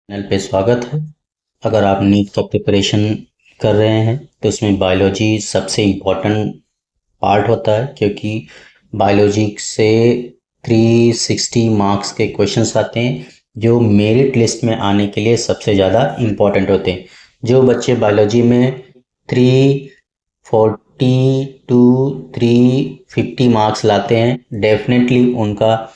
Channel पे स्वागत है। अगर आप नीट का प्रिपरेशन कर रहे हैं तो इसमें बायोलॉजी सबसे इम्पोर्टेंट पार्ट होता है, क्योंकि बायोलॉजी से 360 मार्क्स के क्वेश्चंस आते हैं जो मेरिट लिस्ट में आने के लिए सबसे ज़्यादा इम्पोर्टेंट होते हैं। जो बच्चे बायोलॉजी में 340 टू 350 मार्क्स लाते हैं, डेफिनेटली उनका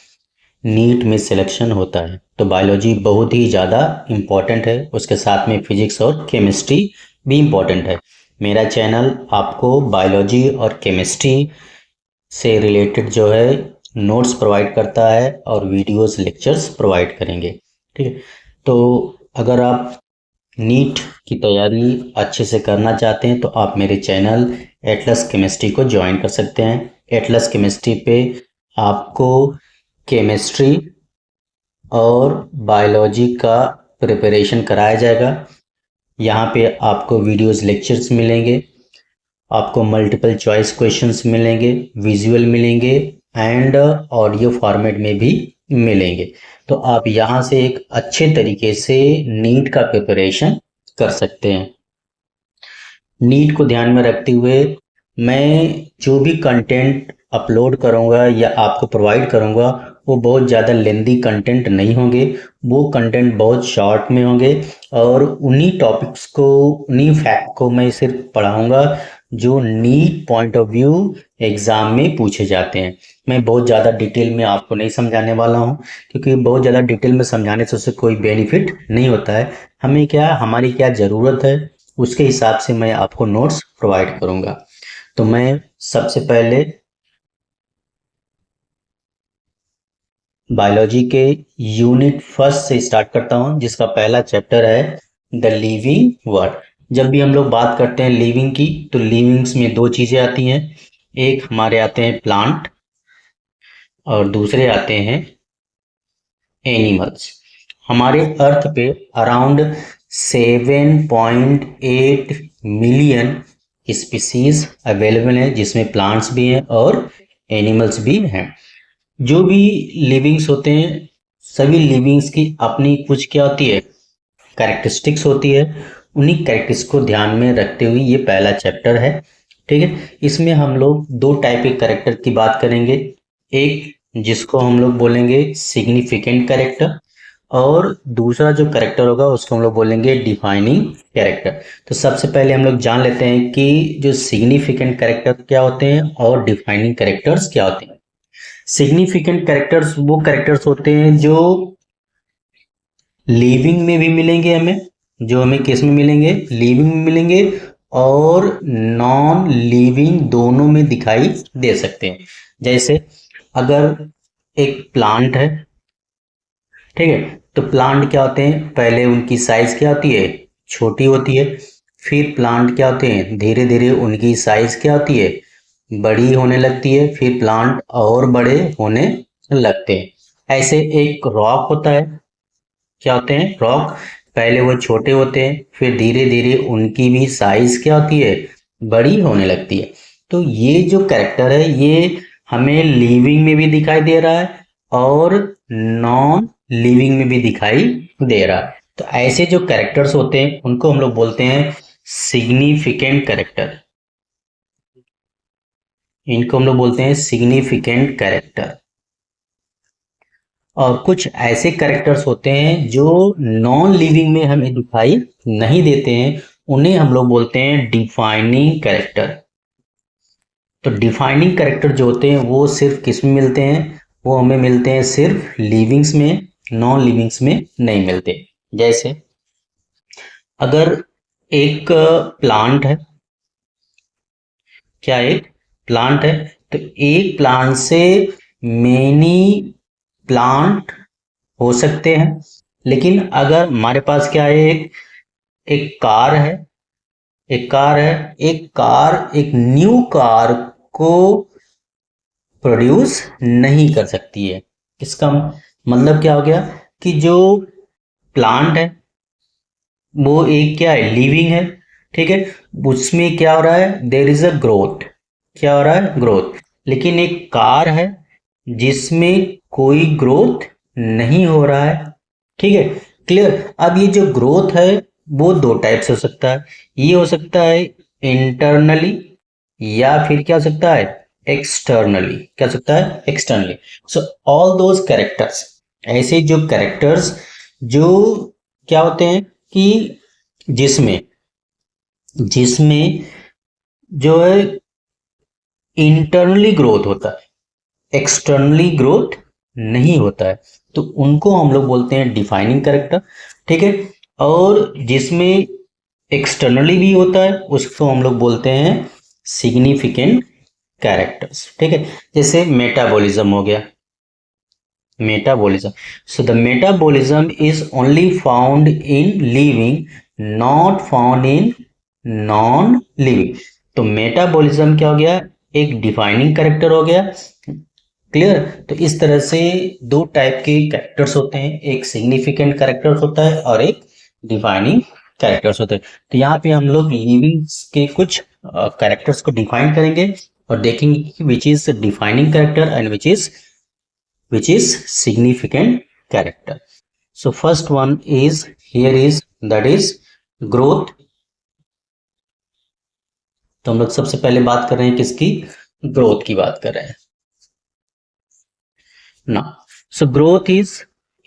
नीट में सिलेक्शन होता है। तो बायोलॉजी बहुत ही ज़्यादा इम्पॉर्टेंट है, उसके साथ में फिजिक्स और केमिस्ट्री भी इम्पॉर्टेंट है। मेरा चैनल आपको बायोलॉजी और केमिस्ट्री से रिलेटेड जो है नोट्स प्रोवाइड करता है और वीडियोस लेक्चर्स प्रोवाइड करेंगे। ठीक है, तो अगर आप नीट की तैयारी अच्छे से करना चाहते हैं तो आप मेरे चैनल एटलस केमिस्ट्री को ज्वाइन कर सकते हैं। एटलस केमिस्ट्री पे आपको केमिस्ट्री और बायोलॉजी का प्रिपरेशन कराया जाएगा। यहाँ पे आपको वीडियोस लेक्चर्स मिलेंगे, आपको मल्टीपल चॉइस क्वेश्चंस मिलेंगे, विजुअल मिलेंगे एंड ऑडियो फॉर्मेट में भी मिलेंगे। तो आप यहाँ से एक अच्छे तरीके से नीट का प्रिपरेशन कर सकते हैं। नीट को ध्यान में रखते हुए मैं जो भी कंटेंट अपलोड करूँगा या आपको प्रोवाइड करूँगा वो बहुत ज़्यादा लेंदी कंटेंट नहीं होंगे, वो कंटेंट बहुत शॉर्ट में होंगे और उन्हीं टॉपिक्स को, उन्हीं फैक्ट को मैं सिर्फ पढ़ाऊँगा जो NEET point of view exam में पूछे जाते हैं। मैं बहुत ज़्यादा डिटेल में आपको नहीं समझाने वाला हूँ, क्योंकि बहुत ज़्यादा डिटेल में समझाने से उससे कोई बेनिफिट नहीं होता है। हमें क्या, हमारी क्या ज़रूरत है उसके हिसाब से मैं आपको नोट्स प्रोवाइड करूँगा। तो मैं सबसे पहले बायोलॉजी के यूनिट फर्स्ट से स्टार्ट करता हूँ, जिसका पहला चैप्टर है द लिविंग वर्ल्ड। जब भी हम लोग बात करते हैं लिविंग की, तो लिविंग्स में दो चीज़ें आती हैं। एक हमारे आते हैं प्लांट और दूसरे आते हैं एनिमल्स। हमारे अर्थ पे अराउंड 7.8 मिलियन स्पीसीज अवेलेबल हैं, जिसमें प्लांट्स भी हैं और एनिमल्स भी हैं। जो भी लिविंग्स होते हैं, सभी लिविंग्स की अपनी कुछ क्या होती है, कैरेक्टरिस्टिक्स होती है। उन्हीं कैरेक्टरिस्टिक्स को ध्यान में रखते हुए ये पहला चैप्टर है। ठीक है, इसमें हम लोग दो टाइप के कैरेक्टर की बात करेंगे। एक जिसको हम लोग बोलेंगे सिग्निफिकेंट कैरेक्टर, और दूसरा जो कैरेक्टर होगा उसको हम लोग बोलेंगे डिफाइनिंग कैरेक्टर। तो सबसे पहले हम लोग जान लेते हैं कि जो सिग्निफिकेंट कैरेक्टर क्या होते हैं और डिफाइनिंग कैरेक्टर्स क्या होते हैं। सिग्निफिकेंट कैरेक्टर्स वो कैरेक्टर्स होते हैं जो लिविंग में भी मिलेंगे हमें, जो हमें किस में मिलेंगे, लिविंग में मिलेंगे और नॉन लिविंग दोनों में दिखाई दे सकते हैं। जैसे अगर एक प्लांट है, ठीक है, तो प्लांट क्या होते हैं, पहले उनकी साइज क्या होती है, छोटी होती है। फिर प्लांट क्या होते हैं, धीरे धीरे उनकी साइज क्या होती है, बड़ी होने लगती है। फिर प्लांट और बड़े होने लगते हैं। ऐसे एक रॉक होता है, क्या होते हैं रॉक, पहले वो छोटे होते हैं, फिर धीरे धीरे उनकी भी साइज क्या होती है, बड़ी होने लगती है। तो ये जो कैरेक्टर है ये हमें लिविंग में भी दिखाई दे रहा है और नॉन लिविंग में भी दिखाई दे रहा है। तो ऐसे जो कैरेक्टर्स होते हैं उनको हम लोग बोलते हैं सिग्निफिकेंट कैरेक्टर। इनको हम लोग बोलते हैं सिग्निफिकेंट कैरेक्टर। और कुछ ऐसे कैरेक्टर्स होते हैं जो नॉन लिविंग में हमें दिखाई नहीं देते हैं, उन्हें हम लोग बोलते हैं डिफाइनिंग कैरेक्टर। तो डिफाइनिंग कैरेक्टर जो होते हैं वो सिर्फ किस में मिलते हैं, वो हमें मिलते हैं सिर्फ लिविंग्स में, नॉन लिविंग्स में नहीं मिलते। जैसे अगर एक प्लांट है, क्या एक प्लांट है, तो एक प्लांट से मेनी प्लांट हो सकते हैं। लेकिन अगर हमारे पास क्या है, एक एक कार है, एक कार है, एक कार, एक न्यू कार को प्रोड्यूस नहीं कर सकती है। इसका मतलब क्या हो गया कि जो प्लांट है वो एक क्या है, लिविंग है। ठीक है, उसमें क्या हो रहा है, देर इज अ ग्रोथ, क्या हो रहा है, ग्रोथ। लेकिन एक कार है जिसमें कोई ग्रोथ नहीं हो रहा है। ठीक है, क्लियर। अब ये जो ग्रोथ है वो दो टाइप से हो सकता है, ये हो सकता है इंटरनली या फिर क्या हो सकता है एक्सटर्नली, क्या हो सकता है externally. So all those characters, ऐसे जो कैरेक्टर्स जो क्या होते हैं कि जिसमें जिसमें जो है इंटरनली ग्रोथ होता है, एक्सटर्नली ग्रोथ नहीं होता है, तो उनको हम लोग बोलते हैं डिफाइनिंग कैरेक्टर। ठीक है। और जिसमें एक्सटर्नली भी होता है उसको हम लोग बोलते हैं सिग्निफिकेंट कैरेक्टर्स। ठीक है। जैसे मेटाबॉलिज्म हो गया, metabolism. So the metabolism is only found in living, not found in non living. तो मेटाबॉलिज्म क्या हो गया, एक डिफाइनिंग कैरेक्टर हो गया। क्लियर। तो इस तरह से दो टाइप के कैरेक्टर्स होते हैं, एक सिग्निफिकेंट कैरेक्टर्स होता है और एक डिफाइनिंग कैरेक्टर्स होते हैं। तो यहाँ पे हम लोग लिविंग के कुछ कैरेक्टर्स को डिफाइन करेंगे और देखेंगे कि which is defining character and which is significant character. So first one is here is that is growth। तो हम लोग सबसे पहले बात कर रहे हैं किसकी, ग्रोथ की बात कर रहे हैं ना। So growth is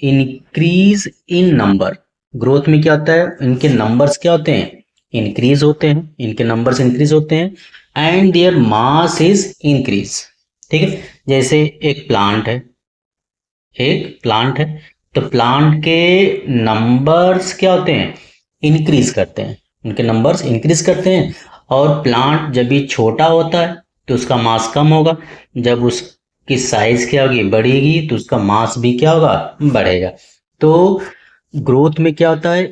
increase in number. Growth में क्या होता है, इनके नंबर्स क्या होते हैं, इंक्रीज होते हैं, इनके नंबर्स इंक्रीज होते हैं and their mass is increase. ठीक है। जैसे एक प्लांट है, एक प्लांट है, तो प्लांट के नंबर्स क्या होते हैं, इंक्रीज करते हैं, उनके नंबर्स इंक्रीज करते हैं। और प्लांट जब भी छोटा होता है तो उसका मास कम होगा, जब उसकी साइज क्या होगी, बढ़ेगी, तो उसका मास भी क्या होगा, बढ़ेगा। तो ग्रोथ में क्या होता है,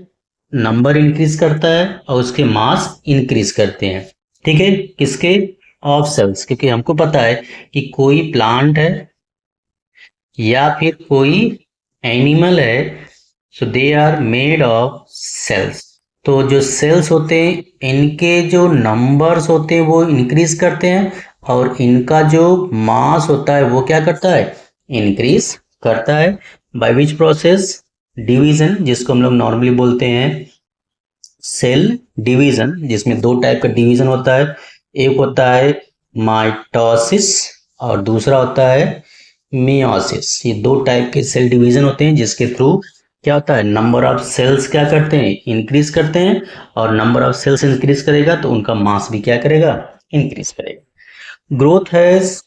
नंबर इंक्रीज करता है और उसके मास इंक्रीज करते हैं। ठीक है। किसके, ऑफ सेल्स। क्योंकि हमको पता है कि कोई प्लांट है या फिर कोई एनिमल है, so they are made of cells. तो जो सेल्स होते हैं इनके जो नंबर्स होते हैं वो इंक्रीज करते हैं और इनका जो मास होता है वो क्या करता है, इंक्रीज करता है। बाय विच प्रोसेस, डिवीजन, जिसको हम लोग नॉर्मली बोलते हैं सेल डिवीजन, जिसमें दो टाइप का डिवीजन होता है, एक होता है माइटोसिस और दूसरा होता है मियोसिस। ये दो टाइप के सेल डिवीजन होते हैं जिसके थ्रू क्या होता है, नंबर ऑफ सेल्स क्या करते हैं, इंक्रीज करते हैं, और नंबर ऑफ सेल्स इंक्रीज करेगा तो उनका मास भी क्या करेगा, इंक्रीज करेगा। Growth has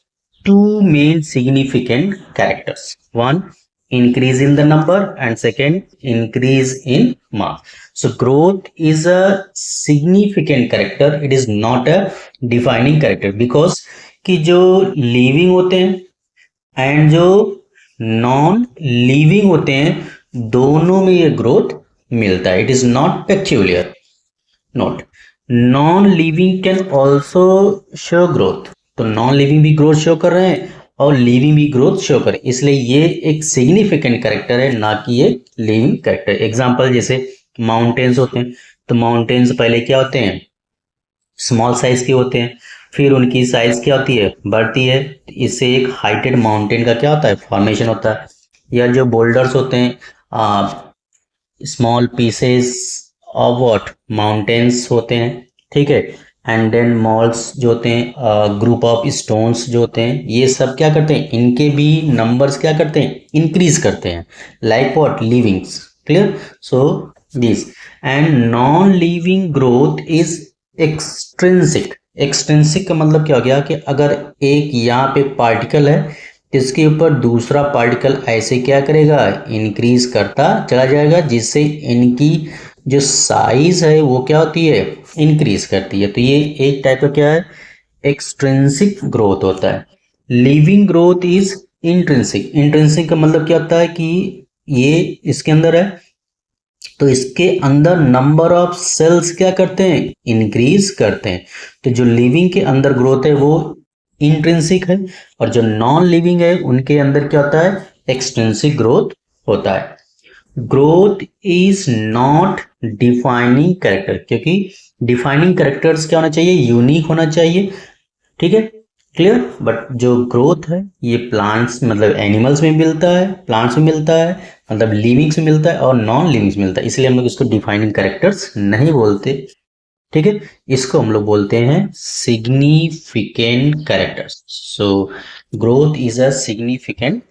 two main significant characters, one increase in the number and second increase in mass. So growth is a significant character, it is not a defining character, because कि जो living होते हैं and जो non living होते हैं दोनों में ये ग्रोथ मिलता है। It is not peculiar, not. Non living can also show growth. तो नॉन लिविंग भी ग्रोथ शो कर रहे हैं और लिविंग भी ग्रोथ शो कर, इसलिए ये एक सिग्निफिकेंट कैरेक्टर है, ना कि ये लिविंग कैरेक्टर। एग्जांपल जैसे माउंटेन्स होते हैं, तो माउंटेन्स पहले क्या होते हैं, स्मॉल साइज के होते हैं, फिर उनकी साइज क्या होती है, बढ़ती है, इससे एक हाइटेड माउंटेन का क्या होता है, फॉर्मेशन होता है। या जो बोल्डर्स होते हैं, small pieces of what, mountains होते हैं। ठीक है। एंड देन मॉल्स जो होते हैं, ग्रुप ऑफ स्टोन्स जो होते हैं, ये सब क्या करते हैं, इनके भी नंबर्स क्या करते हैं, इंक्रीज करते हैं, like what, livings. Clear. So this and non living growth is extrinsic. Extrinsic का मतलब क्या हो गया कि अगर एक यहाँ पे पार्टिकल है तो इसके ऊपर दूसरा पार्टिकल ऐसे क्या करेगा, इंक्रीज करता चला जाएगा, जिससे इनकी जो साइज है वो क्या होती है, इंक्रीज करती है। तो ये एक टाइप का क्या है, एक्सट्रिंसिक ग्रोथ होता है। Living growth is intrinsic. Intrinsic का मतलब क्या होता है कि ये इसके अंदर है तो इसके अंदर नंबर ऑफ सेल्स क्या करते हैं, इंक्रीज करते हैं। तो जो लिविंग के अंदर ग्रोथ है वो इंट्रिंसिक है और जो नॉन लिविंग है उनके अंदर क्या होता है, एक्सट्रिंसिक ग्रोथ होता है। Growth is not defining character, क्योंकि डिफाइनिंग कैरेक्टर्स क्या होना चाहिए, यूनिक होना चाहिए। ठीक है, क्लियर। बट जो ग्रोथ है ये प्लांट्स मतलब एनिमल्स में मिलता है, प्लांट्स में मिलता है, मतलब लिविंग्स में मिलता है और नॉन लिविंग्स मिलता है, इसलिए हम लोग इसको डिफाइनिंग कैरेक्टर्स नहीं बोलते। ठीक है, इसको हम लोग बोलते हैं significant characters. So growth is a significant